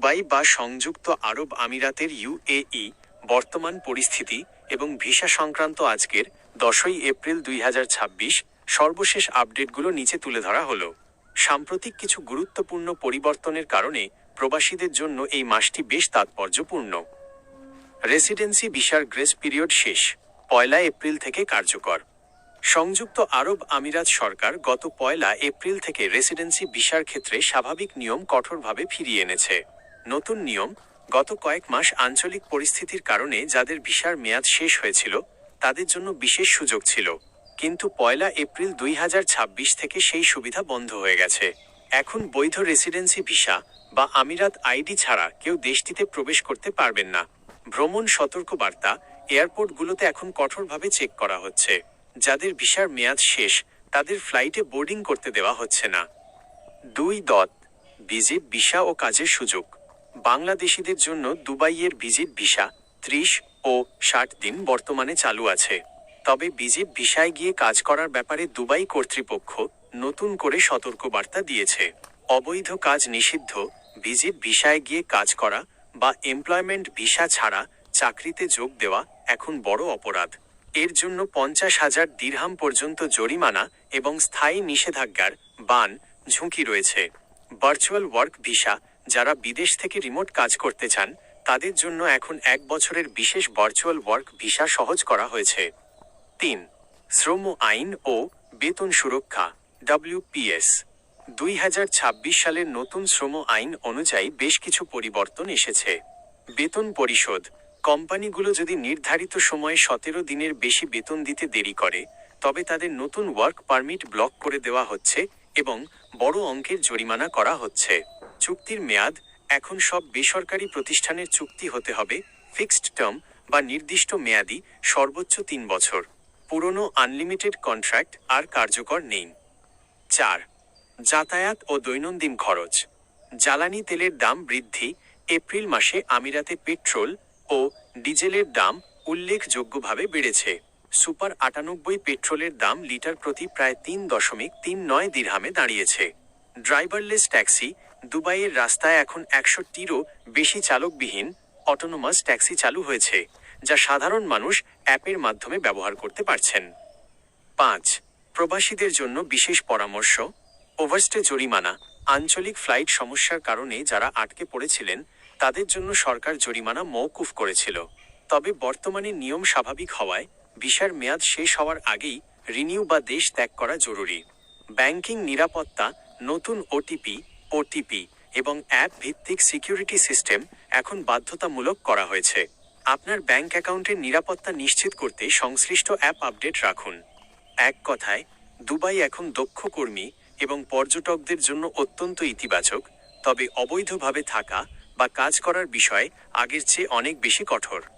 Dubai বা সংযুক্ত আরব আমিরাতের ইউএই বর্তমান পরিস্থিতি এবং ভিসা সংক্রান্ত আজকের 10ই এপ্রিল 2026 সর্বশেষ আপডেটগুলো নিচে তুলে ধরা হলো। সাম্প্রতিক কিছু গুরুত্বপূর্ণ পরিবর্তনের কারণে প্রবাসীদের জন্য এই মাসটি বেশ তাৎপর্যপূর্ণ। রেসিডেন্সি ভিসার গ্রেস পিরিয়ড শেষ, 1 এপ্রিল থেকে কার্যকর। সংযুক্ত আরব আমিরাত সরকার গত 1 এপ্রিল থেকে রেসিডেন্সি ভিসার ক্ষেত্রে স্বাভাবিক নিয়ম কঠোরভাবে ফিরিয়ে এনেছে। নতুন নিয়ম: গত কয়েক মাস আঞ্চলিক পরিস্থিতির কারণে যাদের ভিসার মেয়াদ শেষ হয়েছিল তাদের জন্য বিশেষ সুযোগ ছিল, কিন্তু 1 এপ্রিল 2026 থেকে সেই সুবিধা বন্ধ হয়ে গেছে। এখন বৈধ রেসিডেন্সি ভিসা বা আমিরাত আইডি ছাড়া কেউ দেশটিতে প্রবেশ করতে পারবেন না। ভ্রমণ সতর্কবার্তা: এয়ারপোর্টগুলোতে এখন কঠোরভাবে চেক করা হচ্ছে। যাদের ভিসার মেয়াদ শেষ তাদের ফ্লাইটে বোর্ডিং করতে দেওয়া হচ্ছে না। 2. ভিজিট ভিসা ও কাজের সুযোগ। বাংলাদেশিদের জন্য দুবাইয়ের ভিজিট ভিসা 30 ও 60 দিন বর্তমানে চালু আছে। তবে ভিজিট ভিসায় গিয়ে কাজ করার ব্যাপারে দুবাই কর্তৃপক্ষ নতুন করে সতর্কবার্তা দিয়েছে। অবৈধ কাজ নিষিদ্ধ। ভিজিট ভিসায় গিয়ে কাজ করা বা এমপ্লয়মেন্ট ভিসা ছাড়া চাকরিতে যোগ দেওয়া এখন বড় অপরাধ। এর জন্য 50,000 দিরহাম পর্যন্ত জরিমানা এবং স্থায়ী নিষেধাজ্ঞার বান ঝুঁকি রয়েছে। ভার্চুয়াল ওয়ার্ক ভিসা: যারা বিদেশ থেকে রিমোট কাজ করতে চান তাদের জন্য এখন 1 বছরের বিশেষ ভার্চুয়াল ওয়ার্ক ভিসা সহজ করা হয়েছে। 3. শ্রম আইন ও বেতন সুরক্ষা WPS। 2026 সালের নতুন শ্রম আইন অনুযায়ী বেশ কিছু পরিবর্তন এসেছে। বেতন পরিশোধ: কোম্পানিগুলো যদি নির্ধারিত সময়ে 17 দিনের বেশি বেতন দিতে দেরি করে তবে তাদের নতুন ওয়ার্ক পারমিট ব্লক করে দেওয়া হচ্ছে এবং বড় অঙ্কের জরিমানা করা হচ্ছে। চুক্তির মেয়াদ: এখন সব বেসরকারি প্রতিষ্ঠানের চুক্তি হতে হবে ফিক্সড টার্ম বা নির্দিষ্ট মেয়াদি, সর্বোচ্চ 3 বছর। পুরনো আনলিমিটেড কন্ট্রাক্ট আর কার্যকর নেই। 4. যাতায়াত ও দৈনন্দিন খরচ। জ্বালানি তেলের দাম বৃদ্ধি: এপ্রিল মাসে আমিরাতে পেট্রোল ও ডিজেলের দাম উল্লেখযোগ্যভাবে বেড়েছে। সুপার 98 পেট্রোলের দাম লিটার প্রতি প্রায় 3.39 দিরহামে দাঁড়িয়েছে। ড্রাইভারলেস ট্যাক্সি: দুবাইয়ের রাস্তায় এখন 100টিরও বেশি চালকবিহীন অটোনোমাস ট্যাক্সি চালু হয়েছে, যা সাধারণ মানুষ অ্যাপের মাধ্যমে ব্যবহার করতে পারছেন। 5. প্রবাসীদের জন্য বিশেষ পরামর্শ। ওভারস্টে জরিমানা: আঞ্চলিক ফ্লাইট সমস্যার কারণে যারা আটকে পড়েছিলেন তাদের জন্য সরকার জরিমানা মওকুফ করেছিল। তবে বর্তমানে নিয়ম স্বাভাবিক হওয়ায় ভিসার মেয়াদ শেষ হওয়ার আগেই রিনিউ বা দেশ ত্যাগ করা জরুরি। ব্যাংকিং নিরাপত্তা: নতুন ওটিপি এবং অ্যাপ ভিত্তিক সিকিউরিটি সিস্টেম এখন বাধ্যতামূলক করা হয়েছে। আপনার ব্যাংক অ্যাকাউন্টের নিরাপত্তা নিশ্চিত করতে সংশ্লিষ্ট অ্যাপ আপডেট রাখুন। এক কথায়, দুবাই এখন দক্ষ কর্মী এবং পর্যটকদের জন্য অত্যন্ত ইতিবাচক, তবে অবৈধভাবে থাকা বা কাজ করার বিষয়ে আগের চেয়ে অনেক বেশি কঠোর।